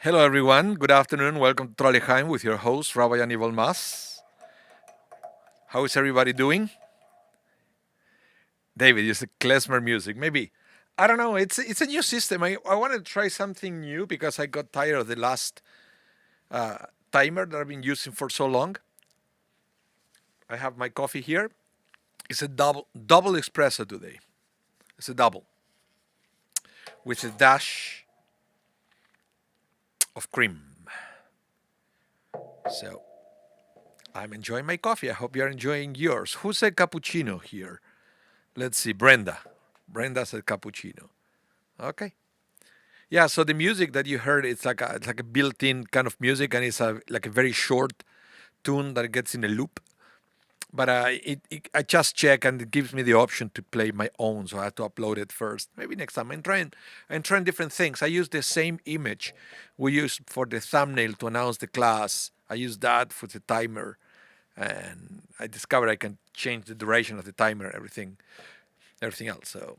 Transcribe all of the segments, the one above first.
Hello, everyone. Good afternoon. Welcome to Torah Lechaim with your host, Rabbi Anibal. How is everybody doing? David, you said klezmer music. Maybe, I don't know. It's a new system. I want to try something new because I got tired of the last uh, timer that I've been using for so long. I have my coffee here. It's a double espresso today. It's a double with a dash of cream. So I'm enjoying my coffee. I hope you're enjoying yours. Who said cappuccino here? Let's see, Brenda. Brenda said cappuccino. Okay. Yeah, so the music that you heard, it's like a built-in kind of music, and it's like a very short tune that gets in a loop. But I just check, and it gives me the option to play my own, so I have to upload it first. Maybe next time. I'm trying different things. I use the same image we use for the thumbnail to announce the class. I use that for the timer, and I discovered I can change the duration of the timer, everything else. So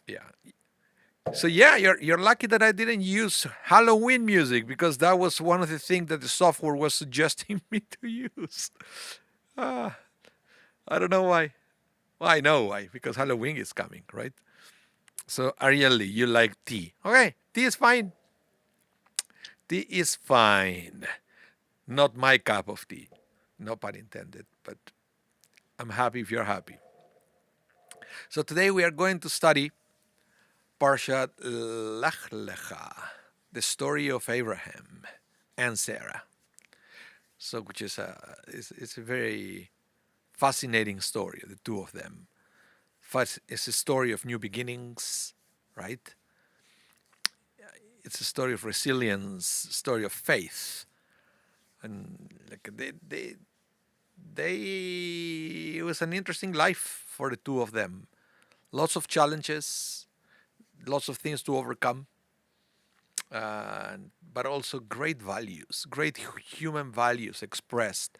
yeah. So yeah, you're lucky that I didn't use Halloween music because that was one of the things that the software was suggesting me to use. Ah, I don't know why. Well, I know why, because Halloween is coming, right? So Ariel Lee, you like tea. Okay, tea is fine. Tea is fine. Not my cup of tea. No pun intended, but I'm happy if you're happy. So today we are going to study Parshat Lech Lecha, the story of Abraham and Sarah. So, which is it's a very fascinating story, the two of them. It's a story of new beginnings, right? It's a story of resilience, story of faith, and like they it was an interesting life for the two of them. Lots of challenges, lots of things to overcome, but also great values, great human values expressed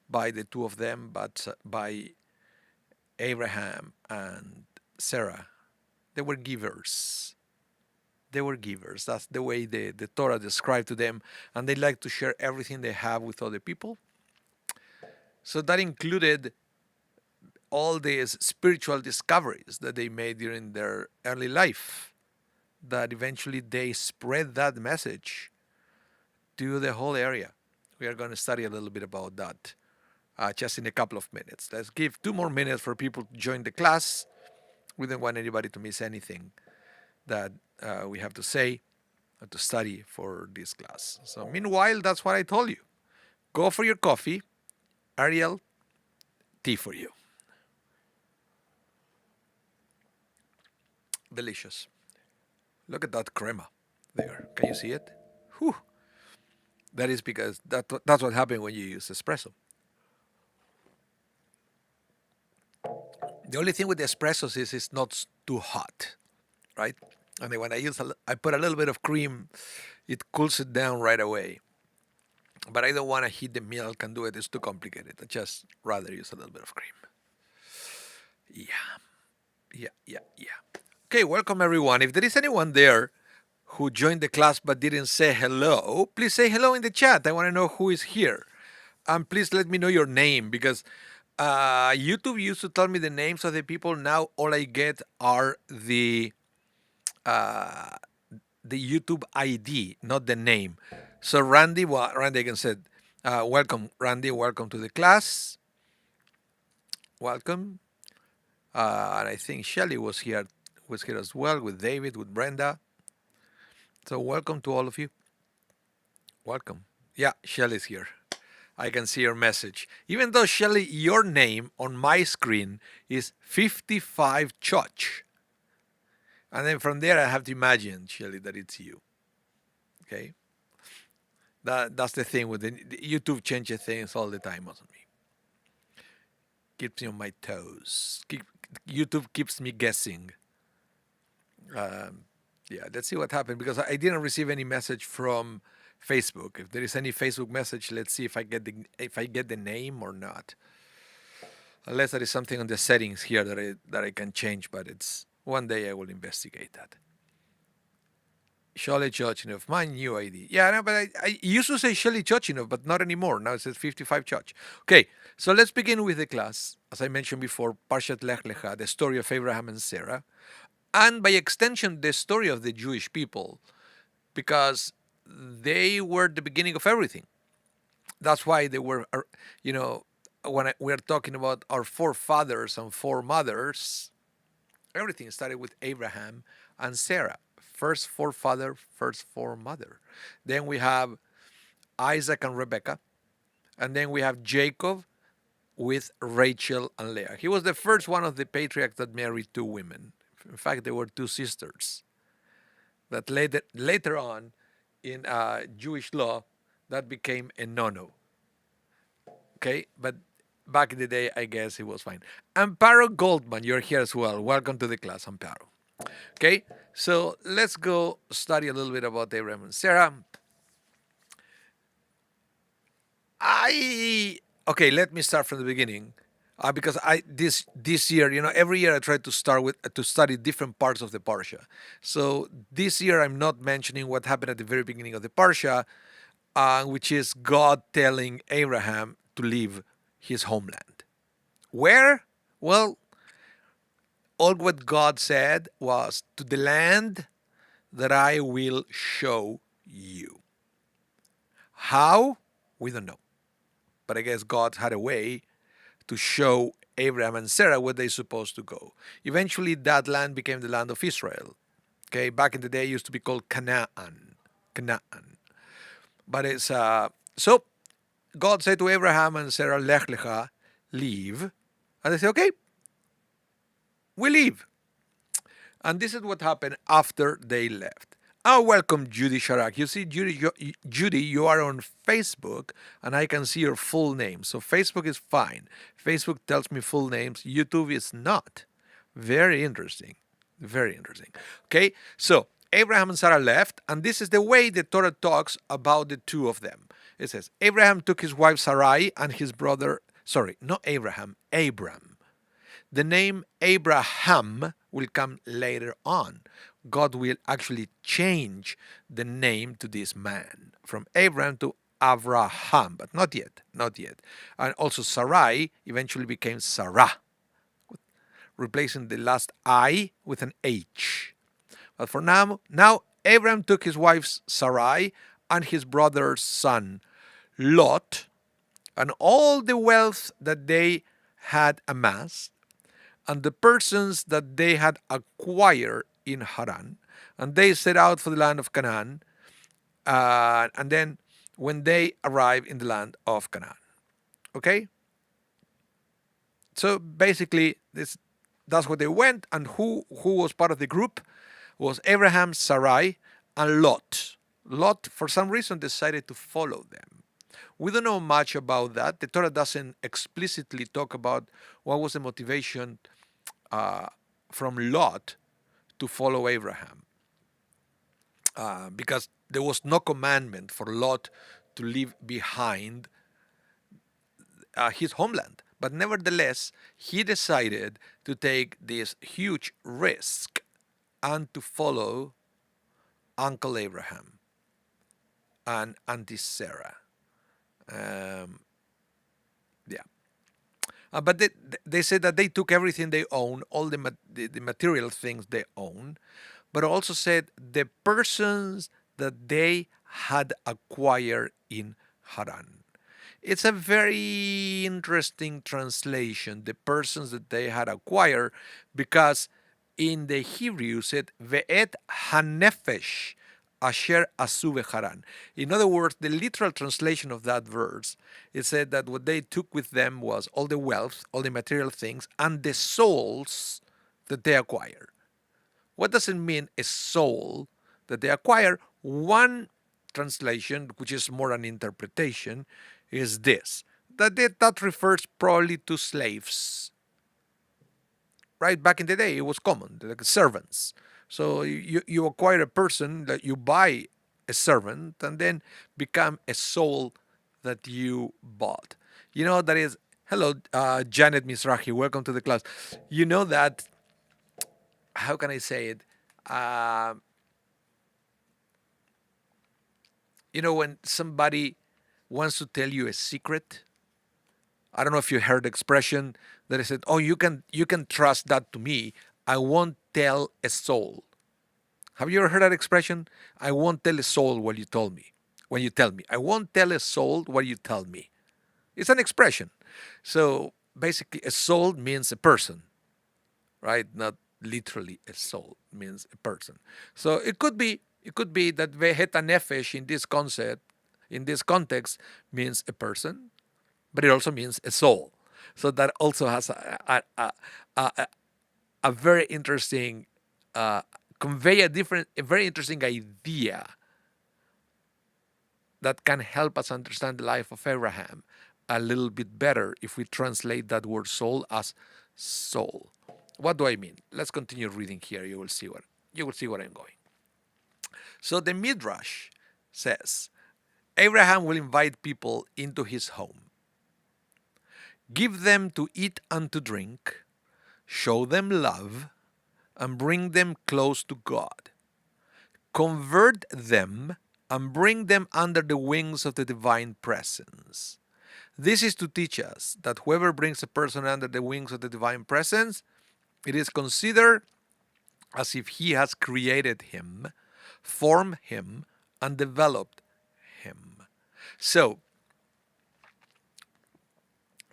by the two of them, but by Abraham and Sarah. They were givers. They were givers. That's the way the Torah described to them, and they like to share everything they have with other people. So that included all these spiritual discoveries that they made during their early life, that eventually they spread that message to the whole area. We are going to study a little bit about that just in a couple of minutes. Let's give 2 more minutes for people to join the class. We don't want anybody to miss anything that we have to say to study for this class. So meanwhile, that's what I told you. Go for your coffee. Ariel, tea for you. Delicious. Look at that crema there. Can you see it? Whew. That is because that's what happens when you use espresso. The only thing with the espressos is it's not too hot, right? And then when I put a little bit of cream, it cools it down right away. But I don't want to heat the milk and do it. It's too complicated. I just rather use a little bit of cream. Yeah. Okay, welcome everyone. If there is anyone there who joined the class but didn't say hello, please say hello in the chat. I want to know who is here. And please let me know your name because YouTube used to tell me the names of the people. Now all I get are the YouTube ID, not the name. So Randy again said, welcome, Randy. Welcome to the class. Welcome. And I think Shelly was here as well with David, with Brenda. So welcome to all of you. Welcome. Yeah, Shelly's here. I can see your message. Even though, Shelly, your name on my screen is 55 Choch. And then from there, I have to imagine, Shelly, that it's you. Okay? That's the thing with the YouTube changes things all the time, doesn't me? Keeps me on my toes. YouTube keeps me guessing. Yeah, let's see what happened because I didn't receive any message from Facebook. If there is any Facebook message, let's see if I get the name or not. Unless there is something on the settings here that I can change, but it's one day I will investigate that. Shelly Chochinov, my new ID. Yeah, no, but I used to say Shelly Chochinov, but not anymore. Now it says 55 Choch. Okay, so let's begin with the class. As I mentioned before, Parshat Lech Lecha, the story of Abraham and Sarah, and by extension, the story of the Jewish people, because they were the beginning of everything. That's why they were, you know, when we're talking about our forefathers and foremothers, everything started with Abraham and Sarah. First forefather, first foremother. Then we have Isaac and Rebecca. And then we have Jacob with Rachel and Leah. He was the first one of the patriarchs that married two women. In fact, there were two sisters. That later on, in Jewish law, that became a no-no. Okay, but back in the day, I guess it was fine. Amparo Goldman, you're here as well. Welcome to the class, Amparo. Okay, so let's go study a little bit about Abraham and Sarah. Let me start from the beginning, because this year, every year I try to start with to study different parts of the parsha. So this year I'm not mentioning what happened at the very beginning of the parsha, which is God telling Abraham to leave his homeland. Where? Well, all what God said was to the land that I will show you. How? We don't know. But I guess God had a way to show Abraham and Sarah where they're supposed to go. Eventually, that land became the land of Israel. Okay, back in the day, it used to be called Canaan. Canaan. But it's so God said to Abraham and Sarah, Lech Lecha, leave. And they say, okay, we leave. And this is what happened after they left. Oh, welcome, Judy Sharak. You see, Judy, you are on Facebook, and I can see your full name. So Facebook is fine. Facebook tells me full names. YouTube is not. Very interesting. Very interesting. Okay, so Abraham and Sarah left, and this is the way the Torah talks about the two of them. It says, Abraham took his wife Sarai and his brother, sorry, not Abraham, Abram. The name Abraham will come later on. God will actually change the name to this man from Abraham to Avraham, but not yet, not yet. And also Sarai eventually became Sarah, replacing the last I with an H. But for now Abraham took his wife Sarai and his brother's son Lot and all the wealth that they had amassed and the persons that they had acquired in Haran, and they set out for the land of Canaan, and then when they arrived in the land of Canaan. Okay? So basically, that's where they went, and who was part of the group was Abraham, Sarai, and Lot. Lot, for some reason, decided to follow them. We don't know much about that. The Torah doesn't explicitly talk about what was the motivation from Lot to follow Abraham, because there was no commandment for Lot to leave behind his homeland. But nevertheless, he decided to take this huge risk and to follow Uncle Abraham and Auntie Sarah. But they said that they took everything they own, all the material things they own, but also said the persons that they had acquired in Haran. It's a very interesting translation, the persons that they had acquired, because in the Hebrew it said ve'et hanefesh asher asu beharan. In other words, the literal translation of that verse, it said that what they took with them was all the wealth, all the material things, and the souls that they acquired. What does it mean, a soul that they acquire? One translation, which is more an interpretation, is this, that refers probably to slaves. Right? Back in the day, it was common, like servants. So you acquire a person, that you buy a servant, and then become a soul that you bought. You know, that is, hello, Janet Mizrahi, welcome to the class. You know that, how can I say it? When somebody wants to tell you a secret, I don't know if you heard the expression that I said, "Oh, you can trust that to me. I won't tell a soul." Have you ever heard that expression? I won't tell a soul what you told me. When you tell me, I won't tell a soul what you tell me. It's an expression. So basically, a soul means a person, right? Not literally a soul means a person. So it could be that veheta nefesh in this concept, in this context, means a person, but it also means a soul. So that also has a very interesting, uh, convey a very interesting idea that can help us understand the life of Abraham a little bit better if we translate that word soul as soul. What do I mean? Let's continue reading here. You will see what I'm going. So the Midrash says Abraham will invite people into his home, give them to eat and to drink, show them love, and bring them close to God. Convert them and bring them under the wings of the divine presence. This is to teach us that whoever brings a person under the wings of the divine presence, it is considered as if he has created him, formed him, and developed him. So,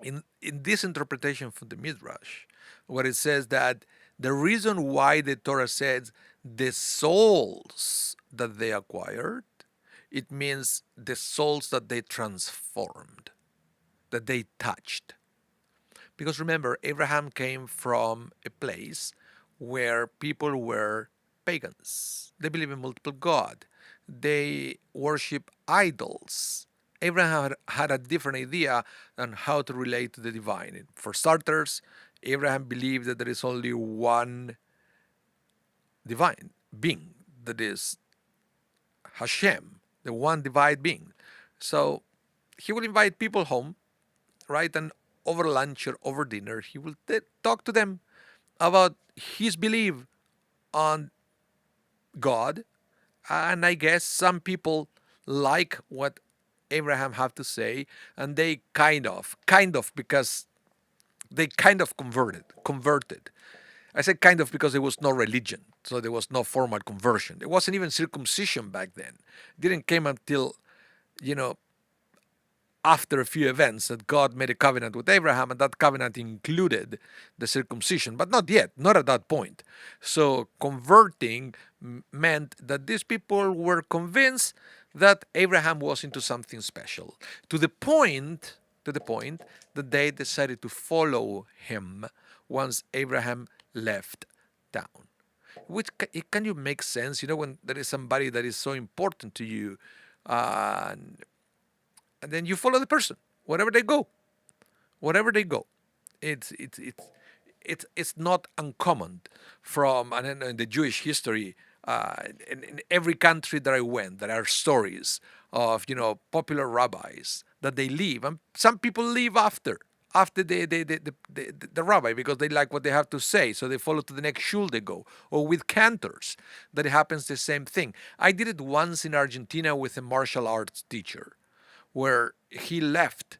in this interpretation from the Midrash, what it says that the reason why the Torah says the souls that they acquired, it means the souls that they transformed, that they touched. Because remember, Abraham came from a place where people were pagans. They believe in multiple God. They worship idols. Abraham had a different idea on how to relate to the divine. For starters, Abraham believed that there is only one divine being, that is Hashem, the one divine being. So he will invite people home, right? And over lunch or over dinner, he will talk to them about his belief on God. And I guess some people like what Abraham have to say, and they kind of because they kind of converted. I say kind of because there was no religion, so there was no formal conversion. There wasn't even circumcision back then. It didn't came until, you know, after a few events that God made a covenant with Abraham, and that covenant included the circumcision, but not yet, not at that point. So converting meant that these people were convinced that Abraham was into something special, to the point that they decided to follow him once Abraham left town. Which can you make sense? When there is somebody that is so important to you, uh, and then you follow the person wherever they go, wherever they go. It's not uncommon from, and in the Jewish history, in every country that I went, there are stories of popular rabbis that they leave, and some people leave after the rabbi, because they like what they have to say, so they follow to the next shul they go. Or with cantors, that happens the same thing. I did it once in Argentina with a martial arts teacher, where he left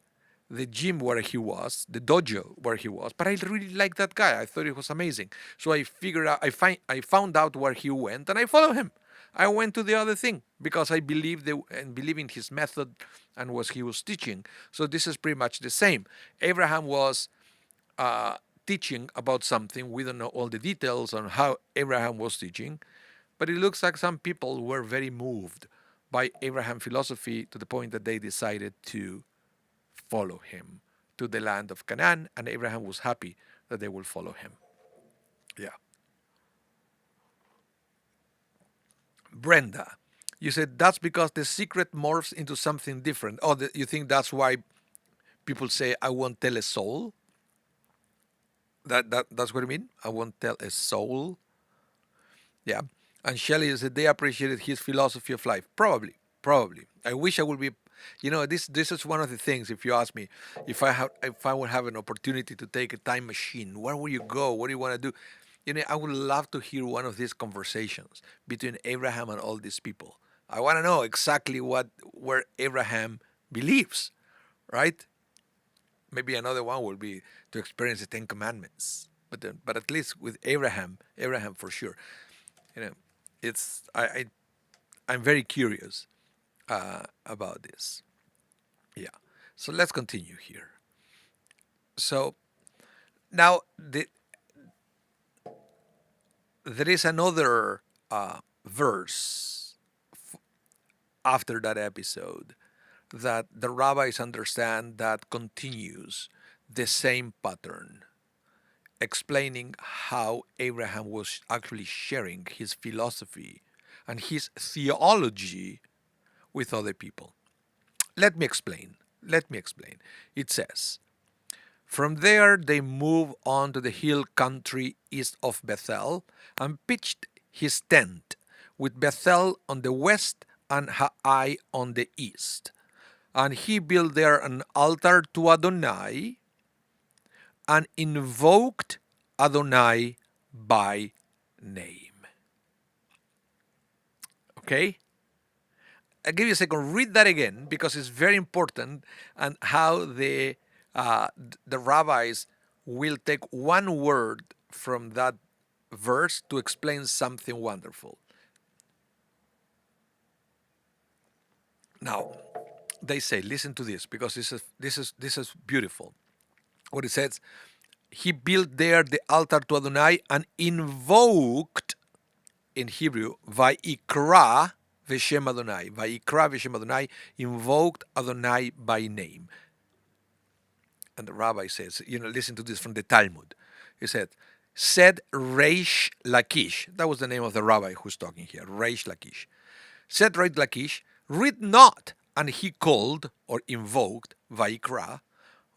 the gym where he was, the dojo where he was, but I really liked that guy. I thought it was amazing. So I found out where he went, and I followed him. I went to the other thing because I believe in his method and what he was teaching. So this is pretty much the same. Abraham was teaching about something. We don't know all the details on how Abraham was teaching, but it looks like some people were very moved by Abraham philosophy to the point that they decided to follow him to the land of Canaan, and Abraham was happy that they will follow him. Yeah. Brenda, you said that's because the secret morphs into something different. Oh, you think that's why people say, I won't tell a soul? That's what I mean? I won't tell a soul? Yeah. And Shelley said they appreciated his philosophy of life. Probably, probably. I wish I would be. This is one of the things. If you ask me, if I would have an opportunity to take a time machine, where would you go? What do you want to do? I would love to hear one of these conversations between Abraham and all these people, I want to know exactly where Abraham believes, right? Maybe another one will be to experience the Ten Commandments, but at least with Abraham for sure. You know, it's I'm very curious about this. Yeah. So let's continue here. So now there is another verse after that episode that the rabbis understand that continues the same pattern, explaining how Abraham was actually sharing his philosophy and his theology with other people. Let me explain. Let me explain. It says, from there they moved on to the hill country east of Bethel and pitched his tent, with Bethel on the west and Hai on the east. And he built there an altar to Adonai and invoked Adonai by name. Okay? I'll give you a second. Read that again because it's very important, and how the rabbis will take one word from that verse to explain something wonderful. Now, they say, listen to this because this is beautiful. What it says, he built there the altar to Adonai and invoked, in Hebrew, Vayikra Veshem Adonai. Vayikra Veshem Adonai, invoked Adonai by name. And the rabbi says, listen to this from the Talmud. He said Reish Lakish. That was the name of the rabbi who's talking here, Reish Lakish. Said Reish Lakish, read not, and he called or invoked Vayikra,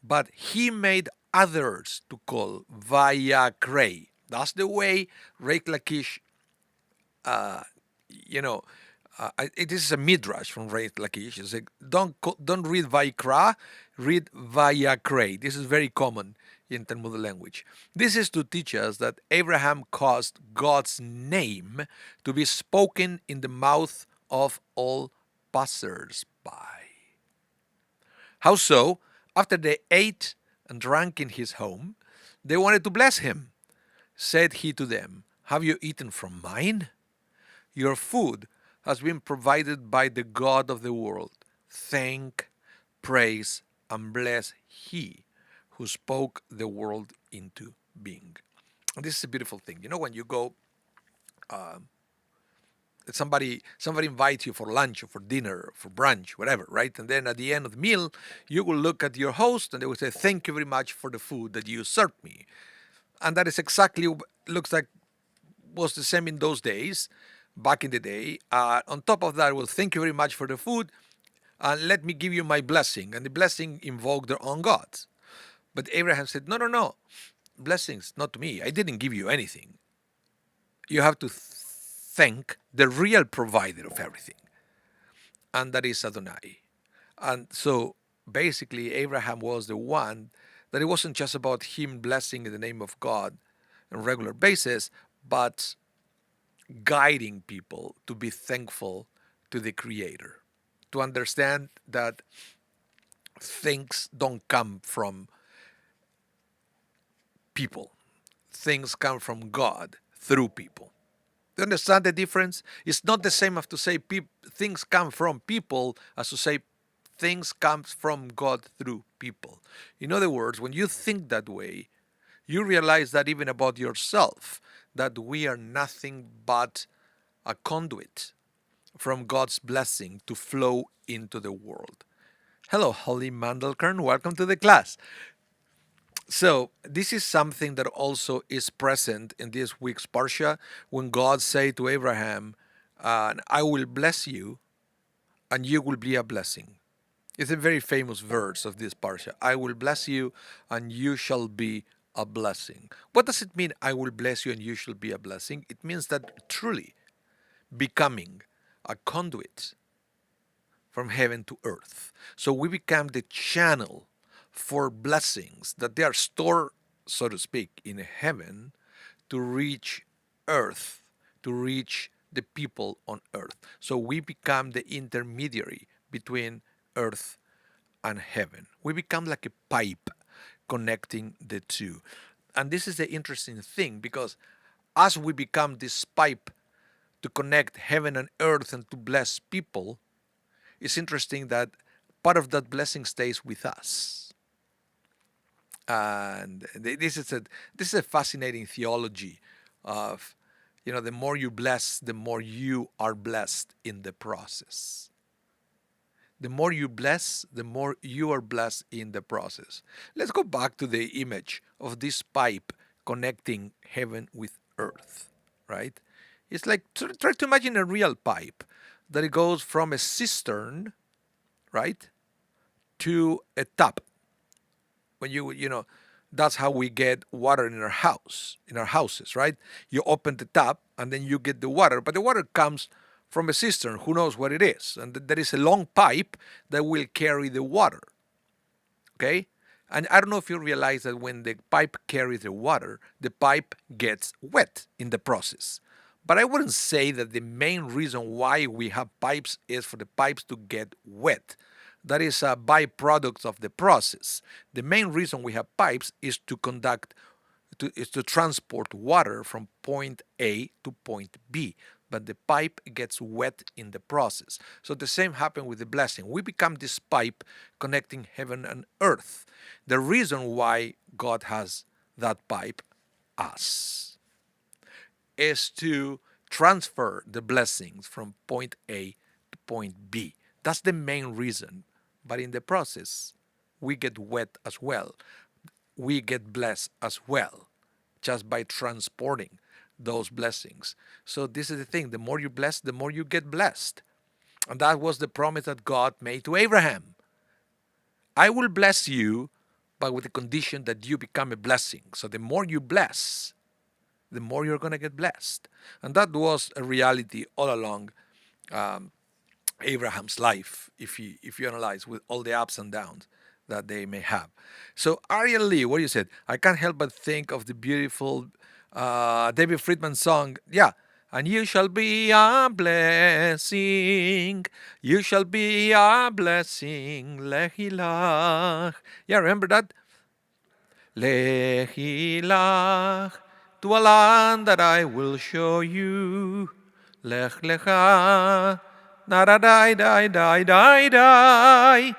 but he made others to call Vayakrei. That's the way Reish Lakish, you know, this is a midrash from Reish Lakish. It's like, don't read Vayikra, read Vayakrei. This is very common in Talmudic language. This is to teach us that Abraham caused God's name to be spoken in the mouth of all passers-by. How so? After they ate and drank in his home, they wanted to bless him. Said he to them, have you eaten from mine? Your food has been provided by the God of the world. Thank, praise, and bless he who spoke the world into being. And this is a beautiful thing. When you go, somebody invites you for lunch or for dinner or for brunch, whatever, right? And then at the end of the meal, you will look at your host and they will say, thank you very much for the food that you served me. And that is exactly, looks like, was the same in those days, back in the day. On top of that, well, thank you very much for the food. Let me give you my blessing. And the blessing invoked their own gods. But Abraham said, no, no, no. Blessings, not to me. I didn't give you anything. You have to thank the real provider of everything. And that is Adonai. And so basically, Abraham was the one that it wasn't just about him blessing in the name of God on a regular basis, but guiding people to be thankful to the Creator, to understand that things don't come from people. Things come from God through people. Do you understand the difference? It's not the same as to say things come from people as to say things come from God through people. In other words, when you think that way, you realize that even about yourself, that we are nothing but a conduit from God's blessing to flow into the world. Hello, Holly Mandelkern. Welcome to the class. So this is something that also is present in this week's Parsha when God said to Abraham, I will bless you and you will be a blessing. It's a very famous verse of this Parsha. I will bless you and you shall be a blessing. What does it mean, I will bless you and you shall be a blessing? It means that truly becoming a conduit from heaven to earth. So we become the channel for blessings that they are stored, so to speak, in heaven to reach earth, to reach the people on earth. So we become the intermediary between earth and heaven. We become like a pipe connecting the two. And this is the interesting thing, because as we become this pipe to connect heaven and earth and to bless people, it's interesting that part of that blessing stays with us. And this is a fascinating theology of, the more you bless, the more you are blessed in the process. The more you bless, the more you are blessed in the process. Let's go back to the image of this pipe connecting heaven with earth, right? It's like, try to imagine a real pipe that it goes from a cistern, right, to a tap. When that's how we get water in our houses, right? You open the tap and then you get the water, but the water comes from a cistern. Who knows what it is? And there is a long pipe that will carry the water. Okay? And I don't know if you realize that when the pipe carries the water, the pipe gets wet in the process. But I wouldn't say that the main reason why we have pipes is for the pipes to get wet. That is a byproduct of the process. The main reason we have pipes is to transport water from point A to point B. But the pipe gets wet in the process. So the same happened with the blessing. We become this pipe connecting heaven and earth. The reason why God has that pipe, us, is to transfer the blessings from point A to point B. That's the main reason. But in the process, we get wet as well. We get blessed as well, just by transporting those blessings. So this is the thing. The more you bless, the more you get blessed. And that was the promise that God made to Abraham. I will bless you, but with the condition that you become a blessing. So the more you bless, the more you're going to get blessed. And that was a reality all along Abraham's life, if you analyze, with all the ups and downs that they may have. So Ariel Lee, what you said, I can't help but think of the beautiful David Friedman song. Yeah. And you shall be a blessing. You shall be a blessing. Lech Lecha. Yeah, remember that? Lech Lecha, to a land that I will show you. Lech Lecha. Na da die die die die die.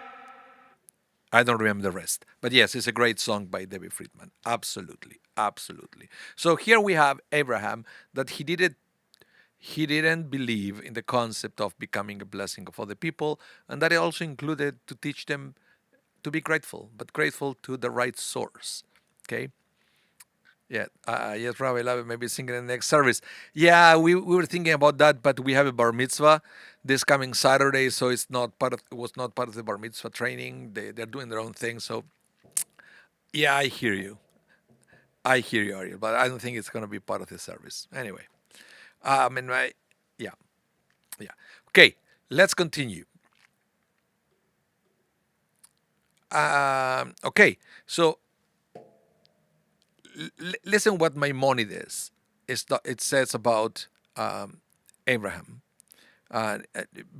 I don't remember the rest. But yes, it's a great song by David Friedman. Absolutely. Absolutely. So here we have Abraham, that he didn't believe in the concept of becoming a blessing of other people, and that it also included to teach them to be grateful, but grateful to the right source. Okay? Yeah, yes, Rabbi Love, maybe singing in the next service. Yeah, we were thinking about that, but we have a bar mitzvah this coming Saturday, so it was not part of the bar mitzvah training. They're doing their own thing, so yeah, I hear you, Ariel, but I don't think it's going to be part of the service. Anyway, yeah, yeah. Okay, let's continue. Okay, so listen what Maimonides it says about Abraham. A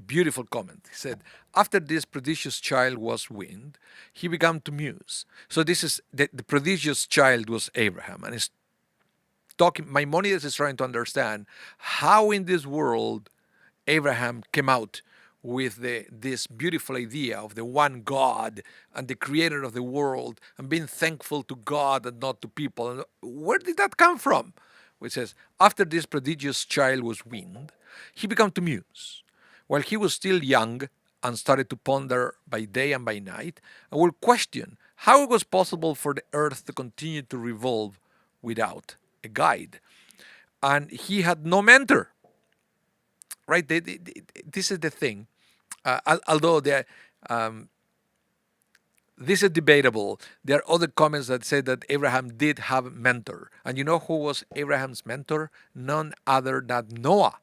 beautiful comment. He said, after this prodigious child was weaned, he began to muse. So this is the prodigious child was Abraham, and it's talking. Maimonides is trying to understand how in this world Abraham came out with this beautiful idea of the one God and the creator of the world, and being thankful to God and not to people. And where did that come from? Which says, after this prodigious child was weaned, he began to muse. While he was still young and started to ponder by day and by night, and will question how it was possible for the earth to continue to revolve without a guide. And he had no mentor. Right? This is the thing. Although this is debatable, there are other comments that say that Abraham did have a mentor. And you know who was Abraham's mentor? None other than Noah.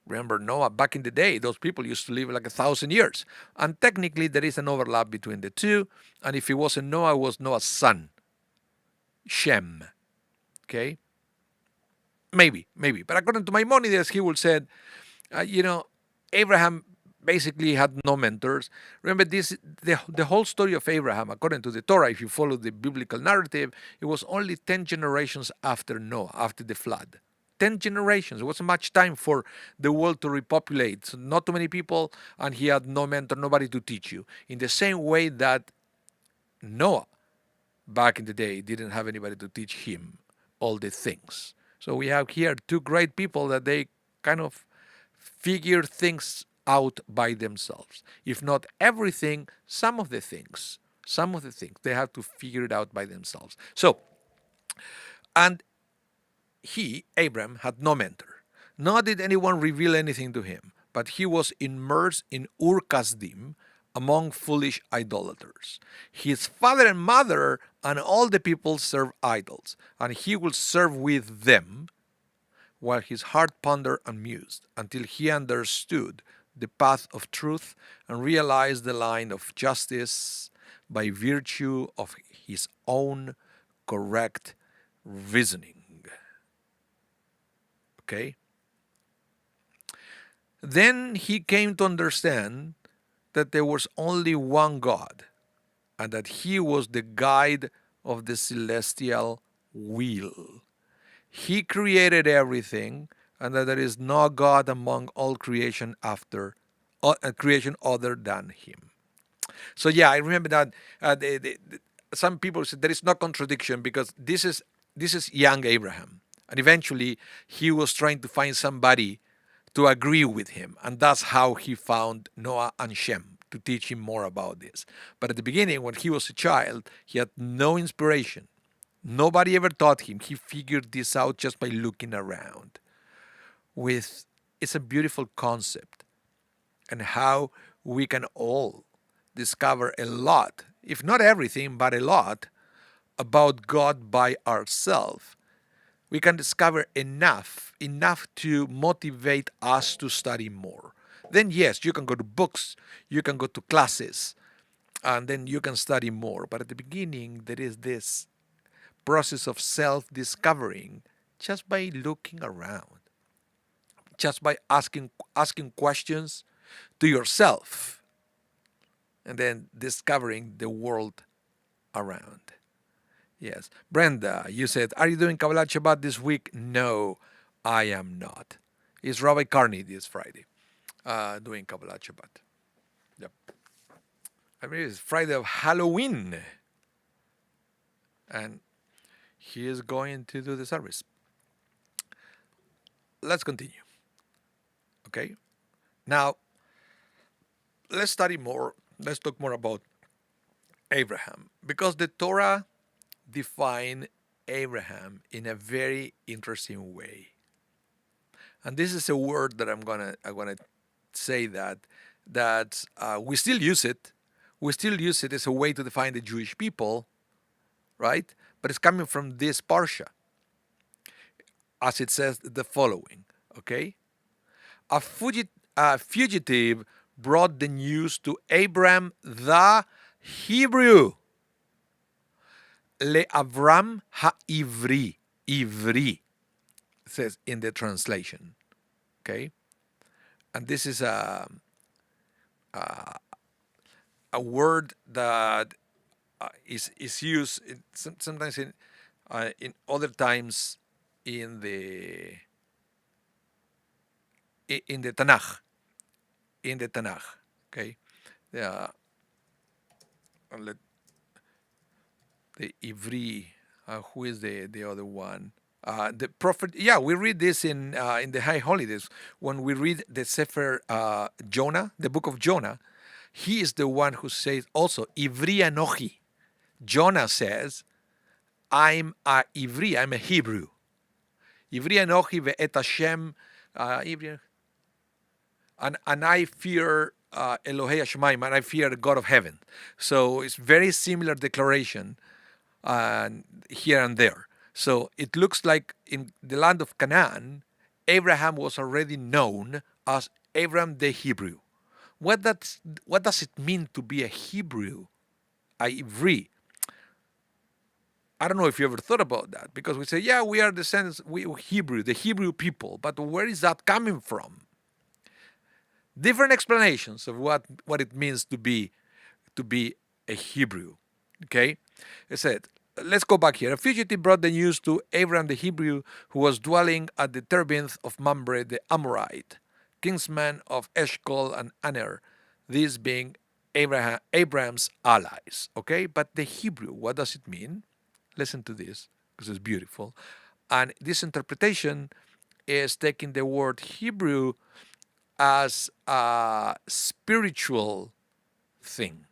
Remember Noah, back in the day, those people used to live like 1,000 years. And technically there is an overlap between the two. And if it wasn't Noah, it was Noah's son, Shem. Okay? Maybe. But according to Maimonides, he will say, you know, Abraham basically had no mentors. Remember this, the whole story of Abraham, according to the Torah, if you follow the biblical narrative, it was only 10 generations after Noah, after the flood. 10 generations. It wasn't much time for the world to repopulate. So not too many people, and he had no mentor, nobody to teach you. In the same way that Noah, back in the day, didn't have anybody to teach him all the things. So we have here two great people that they kind of figure things out by themselves. If not everything, some of the things. Some of the things. They have to figure it out by themselves. So, and he, Abram, had no mentor. Nor did anyone reveal anything to him, but he was immersed in Ur-Kasdim among foolish idolaters. His father and mother and all the people serve idols, and he will serve with them, while his heart pondered and mused, until he understood the path of truth and realized the line of justice by virtue of his own correct reasoning. Okay? Then he came to understand that there was only one God, and that he was the guide of the celestial will. He created everything, and that there is no God among all creation creation other than him. So yeah, I remember that some people said there is no contradiction because this is young Abraham, and eventually he was trying to find somebody to agree with him, and that's how he found Noah and Shem to teach him more about this. But at the beginning, when he was a child, he had no inspiration. Nobody ever taught him. He figured this out just by looking around. It's a beautiful concept, and how we can all discover a lot, if not everything, but a lot about God by ourselves. We can discover enough to motivate us to study more. Then yes, you can go to books, you can go to classes, and then you can study more. But at the beginning, there is this process of self-discovering just by looking around, just by asking questions to yourself, and then discovering the world around. Yes. Brenda, you said, are you doing Kabbalah Shabbat this week? No, I am not. It's Rabbi Carney this Friday doing Kabbalah Shabbat. Yep. I mean, it's Friday of Halloween. And he is going to do the service. Let's continue. Okay? Now, let's study more. Let's talk more about Abraham. Because the Torah define Abraham in a very interesting way. And this is a word that I'm gonna say that we still use it. We still use it as a way to define the Jewish people, right? But it's coming from this parsha, as it says the following. Okay, a fugitive brought the news to Abram the Hebrew. LeAvram ha'ivri, ivri, says in the translation. Okay, and this is a word that is used sometimes in other times in the Tanakh. In the Tanakh, okay, the Ivri, who is the other one? The prophet. Yeah, we read this in the High Holidays when we read the Sefer Jonah, the book of Jonah. He is the one who says also Ivri Anochi. Jonah says, "I'm a Ivri. I'm a Hebrew. Ivri Anochi ve'et Hashem Ivri, and I fear Elohei Hashemaim, and I fear the God of heaven." So it's very similar declaration here and there. So it looks like in the land of Canaan, Abraham was already known as Abram the Hebrew. What does it mean to be a Hebrew, a Ivri? I don't know if you ever thought about that, because we say, yeah, we are descendants, we Hebrew, the Hebrew people, but where is that coming from? Different explanations of what it means to be a Hebrew. Okay? It said, let's go back here. A fugitive brought the news to Abraham the Hebrew, who was dwelling at the terebinth of Mamre the Amorite, kinsman of Eshcol and Aner, these being Abraham's allies. Okay? But the Hebrew, what does it mean? Listen to this, because it's beautiful. And this interpretation is taking the word Hebrew as a spiritual thing,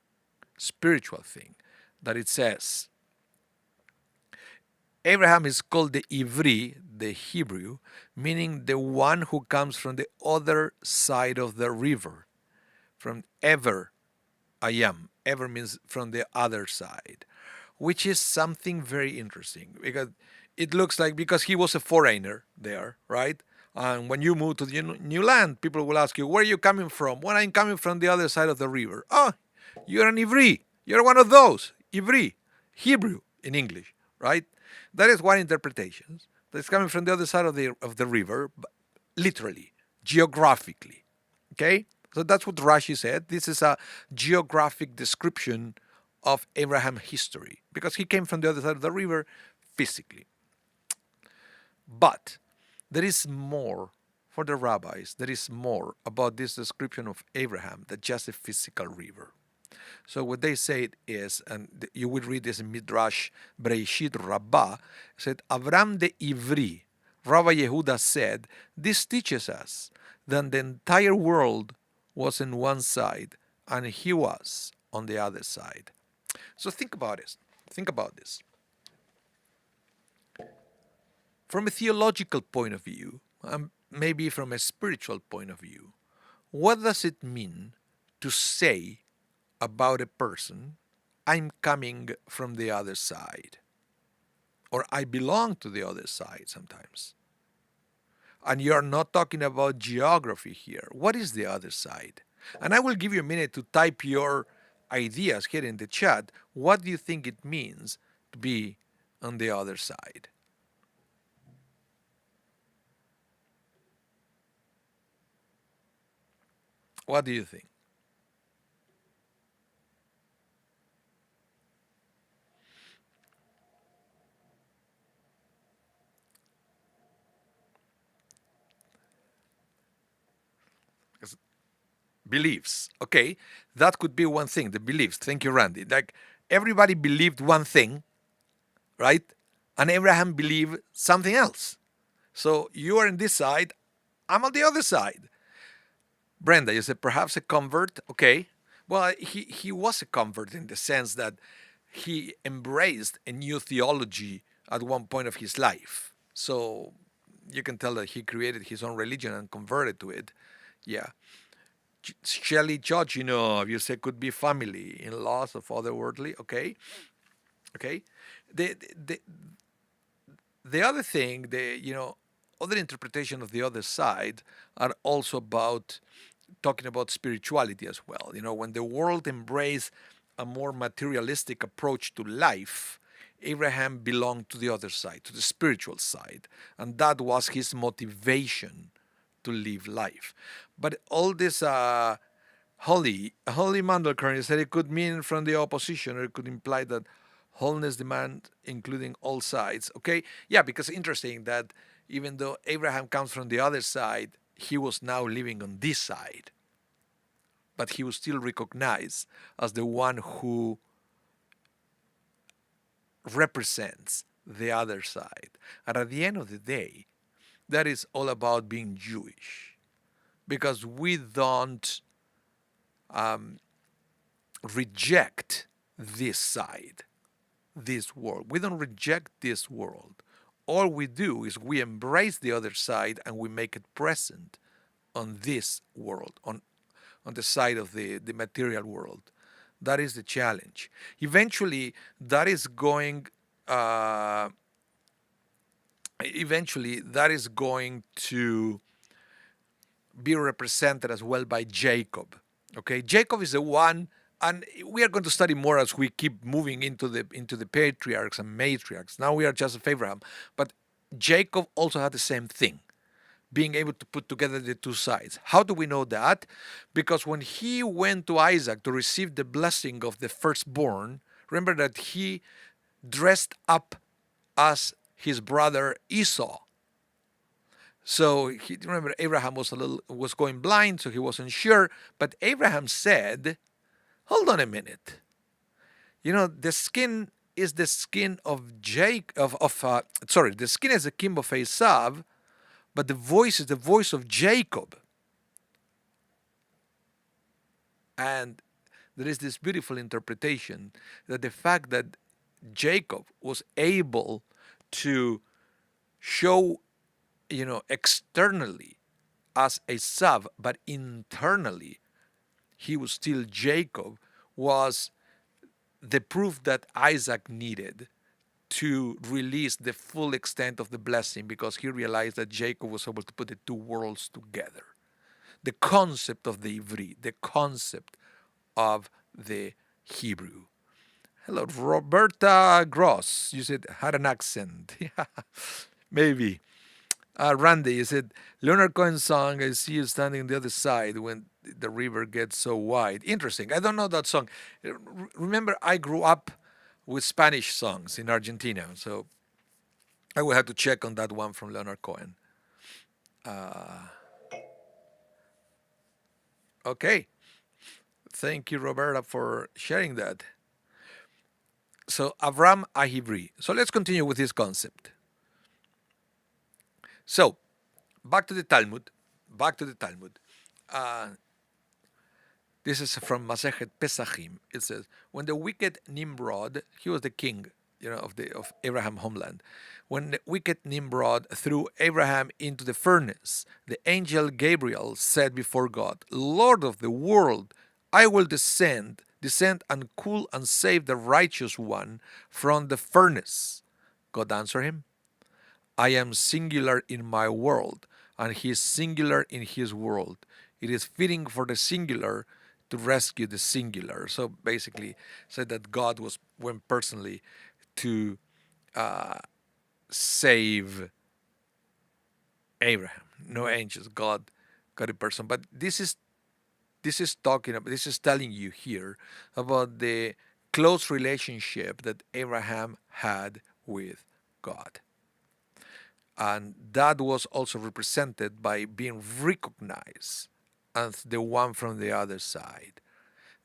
that it says Abraham is called the Ivri, the Hebrew, meaning the one who comes from the other side of the river, from ever I am. Ever means from the other side, which is something very interesting, because it looks like, because he was a foreigner there, right? And when you move to the new land, people will ask you, where are you coming from? Well, I'm coming from the other side of the river. Oh, you're an Ivri. You're one of those. Ivri, Hebrew in English, right? That is one interpretation. That's coming from the other side of the river, literally, geographically. Okay? So that's what Rashi said. This is a geographic description of Abraham's history, because he came from the other side of the river physically. But there is more for the rabbis. There is more about this description of Abraham than just a physical river. So what they say is, and you will read this in Midrash Breishit Rabbah, said, Avram the Ivri, Rabbi Yehuda said, this teaches us that the entire world was on one side and he was on the other side. So think about it. Think about this. From a theological point of view, maybe from a spiritual point of view, what does it mean to say about a person, I'm coming from the other side, or I belong to the other side sometimes? And you're not talking about geography here. What is the other side? And I will give you a minute to type your ideas here in the chat. What do you think it means to be on the other side? What do you think? Because beliefs. Okay, that could be one thing, the beliefs. Thank you, Randy. Like, everybody believed one thing, right? And Abraham believed something else. So you are on this side, I'm on the other side. Brenda, you said perhaps a convert. Okay. Well, he was a convert in the sense that he embraced a new theology at one point of his life. So you can tell that he created his own religion and converted to it. Yeah. Shelley Judge, you say could be family, in laws of otherworldly. Okay. Okay. The, the, the other thing, other interpretation of the other side are also about talking about spirituality as well. When the world embraced a more materialistic approach to life, Abraham belonged to the other side, to the spiritual side, and that was his motivation to live life. But all this holy Mandelkern said it could mean from the opposition, or it could imply that wholeness demand including all sides. Okay, yeah, because interesting that even though Abraham comes from the other side, he was now living on this side, but he was still recognized as the one who represents the other side. And at the end of the day, that is all about being Jewish, because we don't reject this side, this world. We don't reject this world. All we do is we embrace the other side and we make it present on this world, on the side of the material world. That is the challenge. Eventually, that is going. Eventually, that is going to be represented as well by Jacob. Okay, Jacob is the one And we are going to study more as we keep moving into the patriarchs and matriarchs. Now we are just of Abraham, but Jacob also had the same thing, being able to put together the two sides. How do we know that? Because when he went to Isaac to receive the blessing of the firstborn, remember that he dressed up as his brother Esau. So remember, Abraham was going blind, so he wasn't sure. But Abraham said, "Hold on a minute. You know, the skin is the skin of the skin is the skin of Esau, but the voice is the voice of Jacob." And there is this beautiful interpretation that the fact that Jacob was able to show, externally as Esau, but internally he was still Jacob, was the proof that Isaac needed to release the full extent of the blessing, because he realized that Jacob was able to put the two worlds together. The concept of the Ivri, the concept of the Hebrew. Hello, Roberta Gross. You said had an accent. Yeah, maybe. Randy, you said Leonard Cohen's song, "I See You Standing on the Other Side When the River Gets So Wide." Interesting. I don't know that song. Remember, I grew up with Spanish songs in Argentina, so I will have to check on that one from Leonard Cohen. Okay. Thank you, Roberta, for sharing that. So, Avram Ahivri. So, let's continue with this concept. So, back to the Talmud. Back to the Talmud. This is from Masechet Pesachim. It says, when the wicked Nimrod, he was the king, of Abraham homeland. When the wicked Nimrod threw Abraham into the furnace, the angel Gabriel said before God, "Lord of the world, I will descend and cool and save the righteous one from the furnace." God answered him, "I am singular in my world, and he is singular in his world. It is fitting for the singular to rescue the singular." So basically, said that God went personally to save Abraham. No angels. God got a person. But this is telling you here about the close relationship that Abraham had with God. And that was also represented by being recognized as the one from the other side.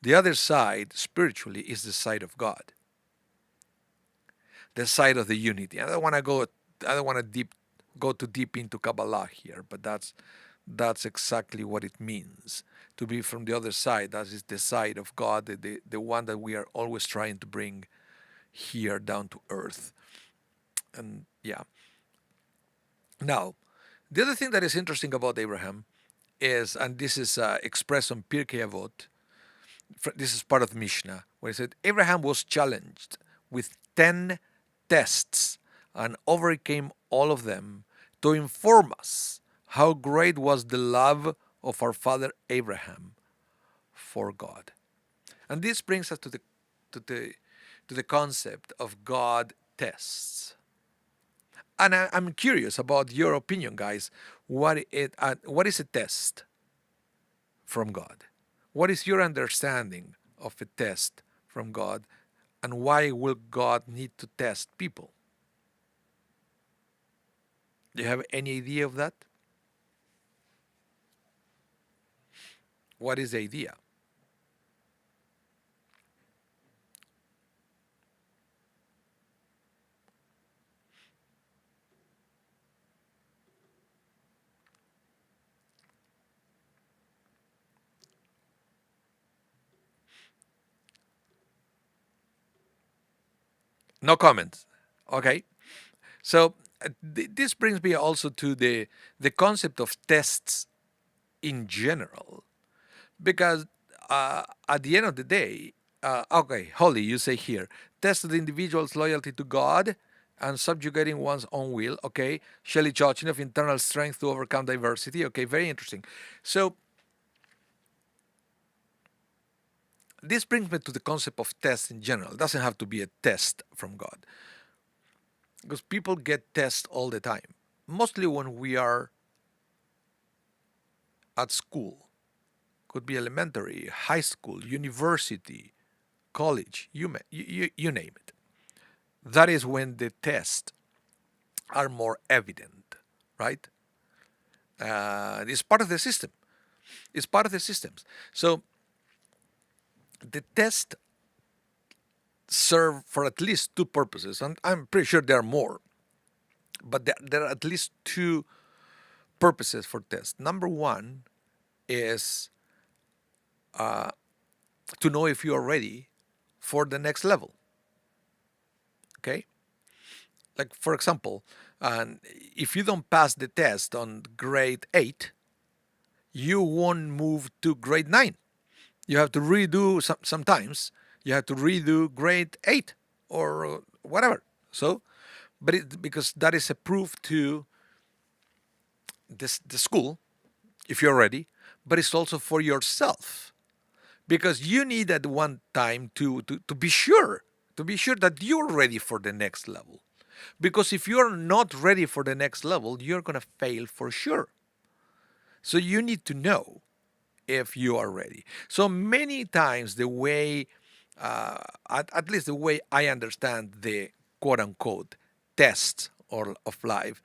The other side, spiritually, is the side of God, the side of the unity. I don't want to go too deep into Kabbalah here, but that's exactly what it means to be from the other side. That is the side of God, the one that we are always trying to bring here down to earth. And yeah. Now, the other thing that is interesting about Abraham is, and this is expressed on Pirkei Avot, this is part of the Mishnah, where it said, Abraham was challenged with 10 tests and overcame all of them to inform us how great was the love of our father Abraham for God. And this brings us to the concept of God tests. And I'm curious about your opinion, guys. What is a test from God? What is your understanding of a test from God? And why will God need to test people? Do you have any idea of that? What is the idea? No comments. Okay. So this brings me also to the concept of tests in general, because at the end of the day, okay, Holly, you say here, test the individual's loyalty to God and subjugating one's own will. Okay, Shelley Chochin of internal strength to overcome diversity. Okay, very interesting. So this brings me to the concept of test in general. It doesn't have to be a test from God, because people get tests all the time, mostly when we are at school. Could be elementary, high school, university, college, you name it. That is when the tests are more evident, right? It's part of the system. It's part of the systems. So the test serve for at least two purposes, and I'm pretty sure there are more, but there are at least two purposes for tests. Number one is to know if you are ready for the next level. Okay? Like, for example, if you don't pass the test on grade 8, you won't move to grade 9. You have to redo, sometimes, you have to redo grade 8 or whatever. So, but because that is a proof to the school, if you're ready, but it's also for yourself. Because you need at one time to be sure, that you're ready for the next level. Because if you're not ready for the next level, you're going to fail for sure. So you need to know if you are ready. So many times the way, at least the way I understand the quote unquote tests of life,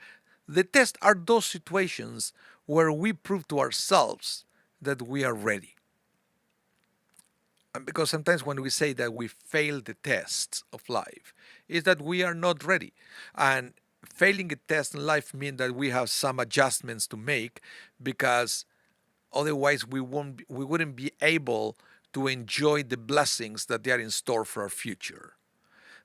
the tests are those situations where we prove to ourselves that we are ready. And because sometimes when we say that we fail the tests of life, is that we are not ready. And failing a test in life means that we have some adjustments to make, because otherwise we wouldn't be able to enjoy the blessings that they are in store for our future.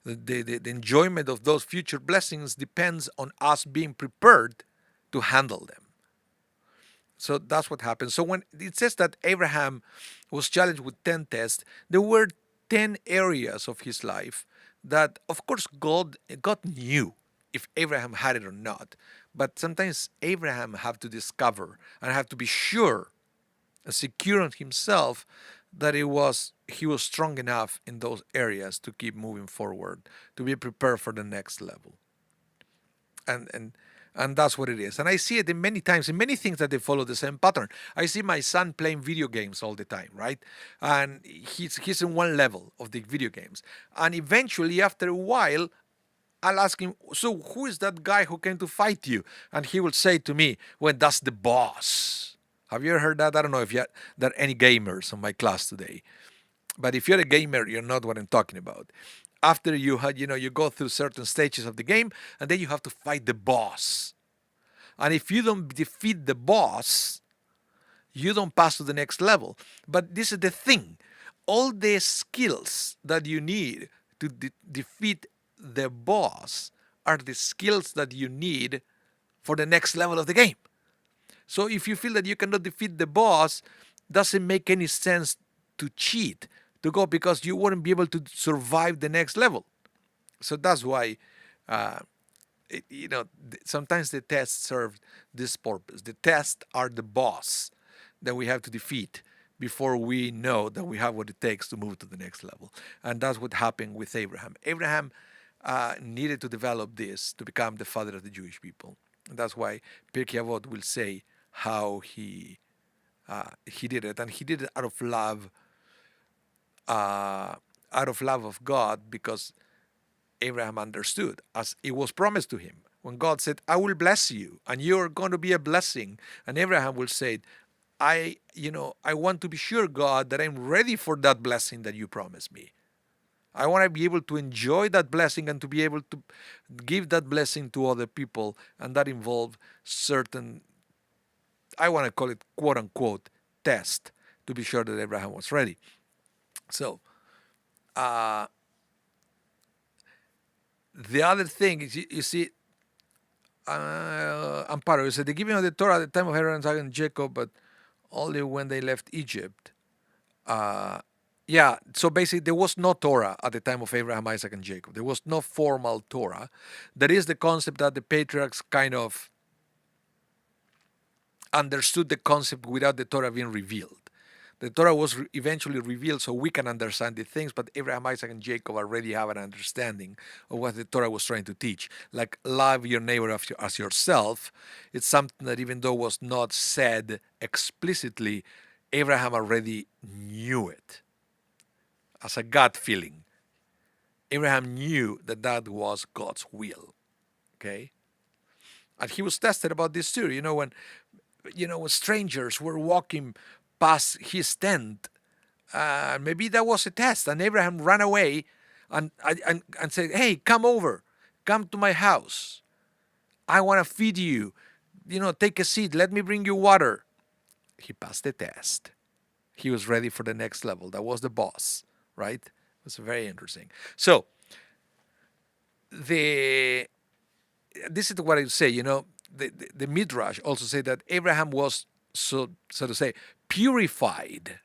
The enjoyment of those future blessings depends on us being prepared to handle them. So that's what happened. So when it says that Abraham was challenged with 10 tests, there were 10 areas of his life that, of course, God knew if Abraham had it or not. But sometimes Abraham had to discover and have to be sure and secure on himself that he was strong enough in those areas to keep moving forward, to be prepared for the next level. And that's what it is. And I see it in many times, in many things, that they follow the same pattern. I see my son playing video games all the time, right? And he's in one level of the video games. And eventually, after a while, I'll ask him, so who is that guy who came to fight you? And he will say to me, well, that's the boss. Have you ever heard that? I don't know if there are any gamers in my class today. But if you're a gamer, you're not what I'm talking about. After you go through certain stages of the game, and then you have to fight the boss. And if you don't defeat the boss, you don't pass to the next level. But this is the thing. All the skills that you need to defeat the boss are the skills that you need for the next level of the game. So if you feel that you cannot defeat the boss, doesn't make any sense to cheat, to go, because you wouldn't be able to survive the next level. So that's why, sometimes the tests serve this purpose. The tests are the boss that we have to defeat before we know that we have what it takes to move to the next level. And that's what happened with Abraham. Abraham needed to develop this to become the father of the Jewish people. And that's why Pirkei Avot will say how he did it. And he did it out of love of God, because Abraham understood, as it was promised to him. When God said, I will bless you, and you're going to be a blessing. And Abraham will say, I want to be sure, God, that I'm ready for that blessing that you promised me. I want to be able to enjoy that blessing and to be able to give that blessing to other people. And that involves certain, I want to call it quote unquote, test, to be sure that Abraham was ready. So, the other thing is, you see, Amparo, you said the giving of the Torah at the time of Abraham, Isaac, and Jacob, but only when they left Egypt. So basically there was no Torah at the time of Abraham, Isaac, and Jacob. There was no formal Torah. There is the concept that the patriarchs kind of understood the concept without the Torah being revealed. The Torah was eventually revealed so we can understand the things, but Abraham, Isaac, and Jacob already have an understanding of what the Torah was trying to teach. Like, love your neighbor as yourself. It's something that, even though was not said explicitly, Abraham already knew it as a gut feeling. Abraham knew that that was God's will. Okay? And he was tested about this too. When strangers were walking past his tent, maybe that was a test, and Abraham ran away and said, "Hey, come over, come to my house. I want to feed you. Take a seat. Let me bring you water." He passed the test. He was ready for the next level. That was the boss, right? It was very interesting. So this is what I say. The Midrash also say that Abraham was, so to say, purified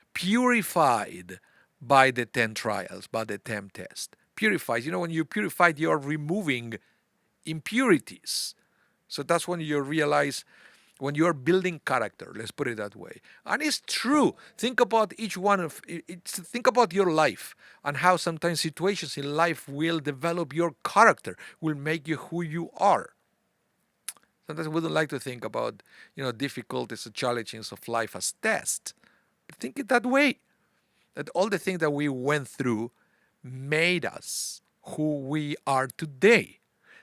by the 10 trials, by the 10 tests. Purified. When you purified, you are removing impurities. So that's when you realize, when you are building character, let's put it that way. And it's true. Think about each one of it. Think about your life and how sometimes situations in life will develop your character, will make you who you are. Sometimes we don't like to think about, difficulties and challenges of life as tests. But think it that way. That all the things that we went through made us who we are today.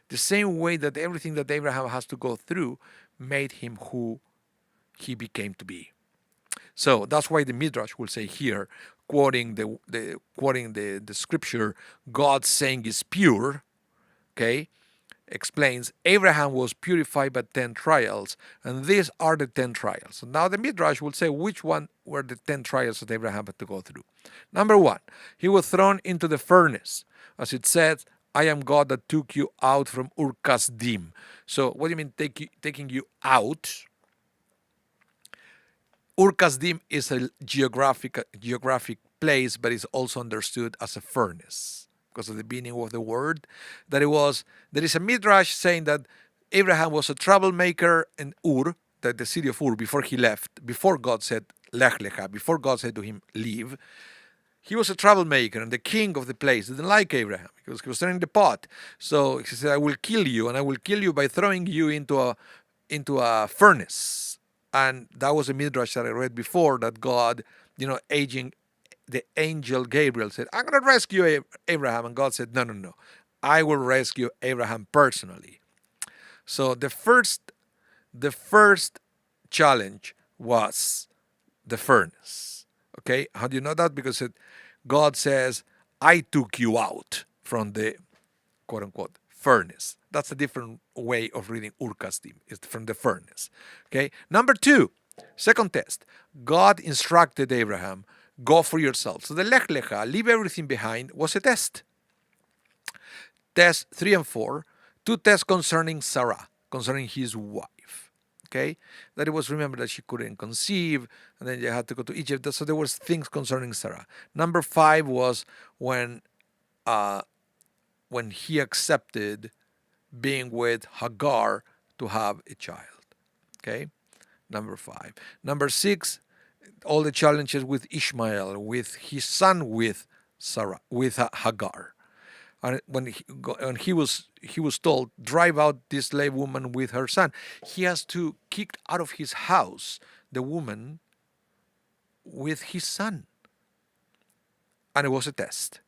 The same way that everything that Abraham has to go through made him who he became to be. So that's why the Midrash will say here, quoting the scripture, God saying is pure, okay, explains Abraham was purified by 10 trials, and these are the 10 trials. So now the Midrash will say which one were the 10 trials that Abraham had to go through. Number 1, he was thrown into the furnace. As it says, I am God that took you out from Ur Kasdim. So what do you mean taking you out? Ur Kasdim is a geographic place, but is also understood as a furnace because of the meaning of the word. There is a midrash saying that Abraham was a troublemaker in Ur, that the city of Ur, before he left, before God said Lech Lecha, before God said to him, leave. He was a troublemaker, and the king of the place didn't like Abraham because he was stirring the pot. So he said, I will kill you, and I will kill you by throwing you into a furnace. And that was a midrash that I read before, that God, the angel Gabriel said, I'm going to rescue Abraham. And God said, no. I will rescue Abraham personally. So the first challenge was the furnace. Okay, how do you know that? Because God says, I took you out from the quote-unquote furnace. That's a different way of reading Ur Kasdim. It's from the furnace. Okay, number 2, second test. God instructed Abraham, go for yourself. So the Lech Lecha, leave everything behind, was a test. Test 3 and 4, 2 tests concerning Sarah, concerning his wife. Okay, that it was, remember that she couldn't conceive, and then you had to go to Egypt. So there was things concerning Sarah. Number 5 was when he accepted being with Hagar to have a child. Okay, number 5. Number 6, all the challenges with Ishmael, with his son, with Sarah, with Hagar. And when he was told, drive out this slave woman with her son, he has to kick out of his house the woman with his son. And it was a test.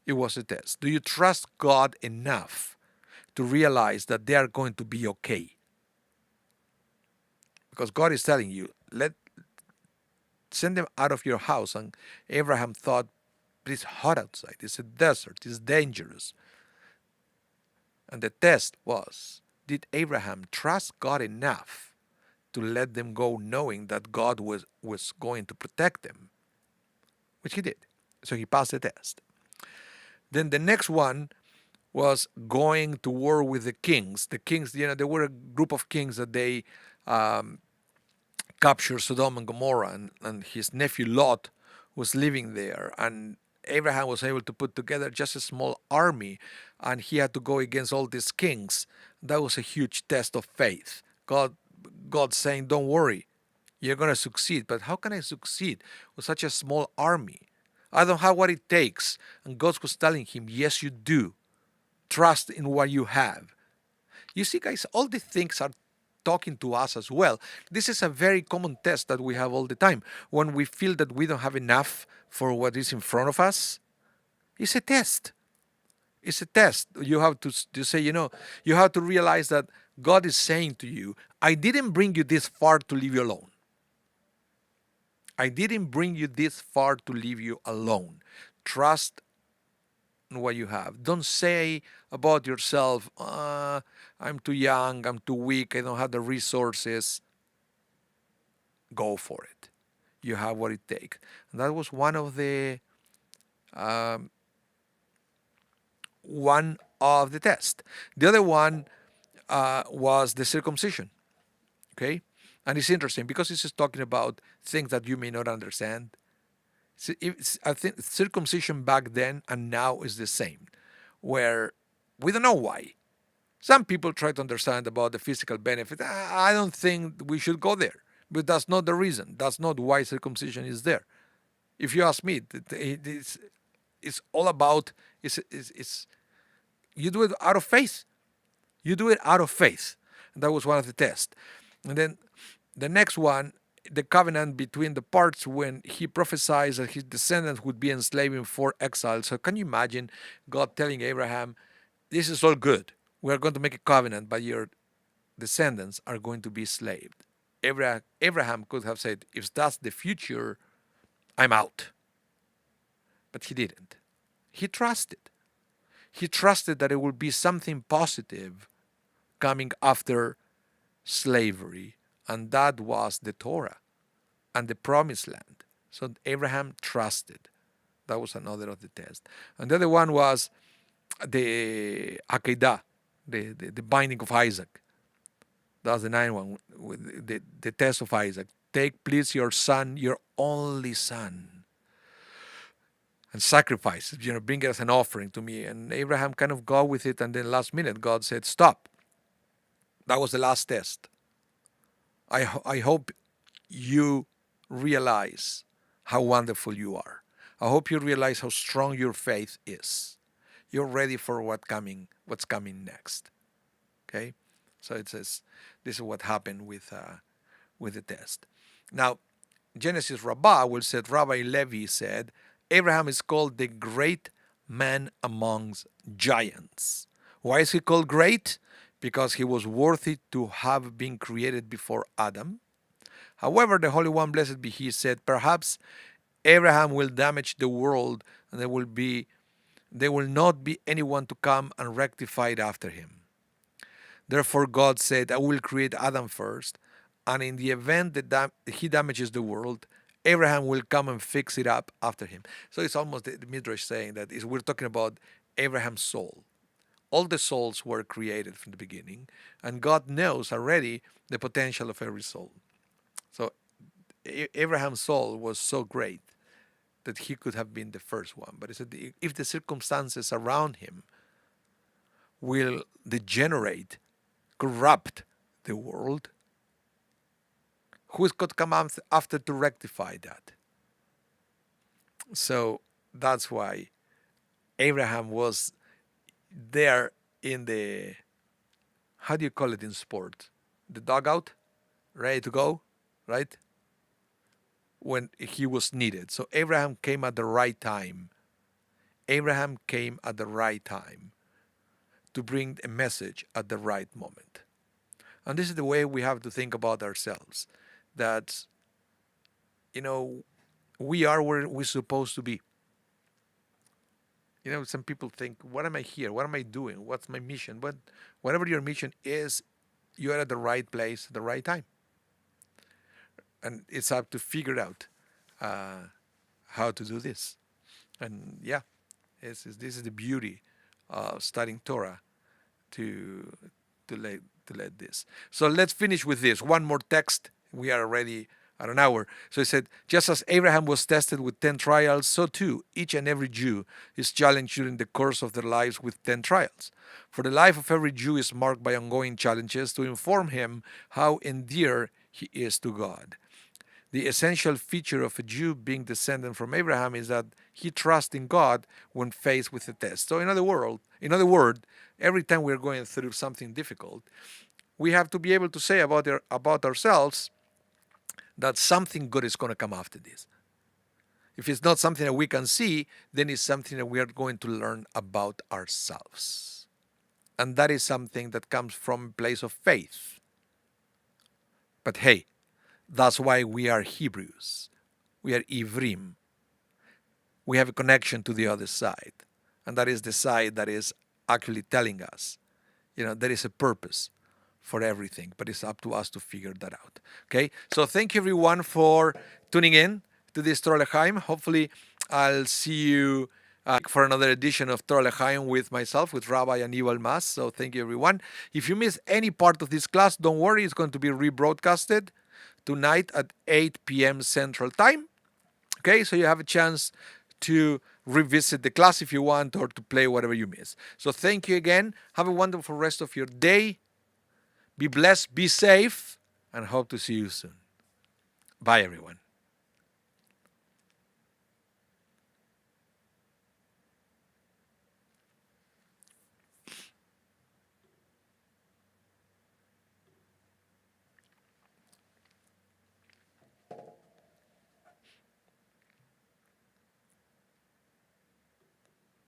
It was a test. Do you trust God enough to realize that they are going to be okay? Because God is telling you, send them out of your house. And Abraham thought, it's hot outside, it's a desert, it's dangerous. And the test was, did Abraham trust God enough to let them go, knowing that God was going to protect them? Which he did. So he passed the test. Then the next one was going to war with the kings. The kings, there were a group of kings that they captured Sodom and Gomorrah, and his nephew Lot was living there. And Abraham was able to put together just a small army, and he had to go against all these kings. That was a huge test of faith. God saying, don't worry, You're going to succeed. But how can I succeed with such a small army? I don't have what it takes. And God was telling him, yes, you do. Trust in what you have. You see, guys, all these things are talking to us as well. This is a very common test that we have all the time. When we feel that we don't have enough for what is in front of us, it's a test. It's a test. You have to say, you have to realize that God is saying to you, I didn't bring you this far to leave you alone. I didn't bring you this far to leave you alone. Trust in what you have. Don't say about yourself, I'm too young, I'm too weak, I don't have the resources. Go for it. You have what it takes. And that was um, one of the tests. The other one was the circumcision. Okay, and it's interesting because it's just talking about things that you may not understand. I think circumcision back then and now is the same, where we don't know why. Some people try to understand about the physical benefit. I don't think we should go there, but that's not the reason. That's not why circumcision is there. If you ask me, it's all about it's you do it out of faith. You do it out of faith. And that was one of the tests. And then the next one, the covenant between the parts when he prophesied that his descendants would be enslaved for exile. So can you imagine God telling Abraham, this is all good. We are going to make a covenant, but your descendants are going to be enslaved. Abraham could have said, if that's the future, I'm out. But he didn't. He trusted. He trusted that it would be something positive coming after slavery, and that was the Torah and the promised land. So Abraham trusted. That was another of the tests. And the other one was the Akedah, the binding of Isaac. That was the ninth one, with the test of Isaac. Take please your son, your only son, and sacrifice it, bring it as an offering to me. And Abraham kind of got with it, and then last minute God said, stop. That was the last test. I hope you realize how wonderful you are. I hope you realize how strong your faith is. You're ready for what's coming next. Okay? So it says this is what happened with the test. Now, Genesis Rabbah will say, Rabbi Levi said, Abraham is called the great man amongst giants. Why is he called great? Because he was worthy to have been created before Adam. However, the Holy One, blessed be he, said, perhaps Abraham will damage the world and there will not be anyone to come and rectify it after him. Therefore God said, I will create Adam first, and in the event that he damages the world, Abraham will come and fix it up after him. So it's almost the Midrash saying that we're talking about Abraham's soul. All the souls were created from the beginning, and God knows already the potential of every soul. So Abraham's soul was so great that he could have been the first one. But he said, if the circumstances around him will degenerate, corrupt the world, who is going to come after to rectify that? So that's why Abraham was there in the, how do you call it in sport? The dugout, ready to go, right? When he was needed. So Abraham came at the right time. Abraham came at the right time to bring a message at the right moment. And this is the way we have to think about ourselves. That, we are where we're supposed to be. Some people think, what am I here? What am I doing? What's my mission? But whatever your mission is, you are at the right place at the right time. And it's up to figure out how to do this. And yeah, this is the beauty of studying Torah to let this. So let's finish with this. One more text. We are already at an hour. So he said, just as Abraham was tested with 10 trials, so too each and every Jew is challenged during the course of their lives with 10 trials. For the life of every Jew is marked by ongoing challenges to inform him how endeared he is to God. The essential feature of a Jew being descendant from Abraham is that he trusts in God when faced with a test. So in other words, every time we're going through something difficult, we have to be able to say about ourselves that something good is going to come after this. If it's not something that we can see, then it's something that we are going to learn about ourselves. And that is something that comes from a place of faith. But hey, that's why we are Hebrews. We are Ivrim. We have a connection to the other side. And that is the side that is actually telling us, there is a purpose for everything, but it's up to us to figure that out. Okay? So thank you everyone for tuning in to this Torah L'chaim. Hopefully I'll see you for another edition of Torah L'chaim with myself, with Rabbi Anibal Mas. So thank you everyone. If you miss any part of this class, don't worry, it's going to be rebroadcasted tonight at 8 p.m. Central Time. Okay, so you have a chance to revisit the class if you want, or to play whatever you miss. So thank you again. Have a wonderful rest of your day. Be blessed, be safe, and hope to see you soon. Bye, everyone.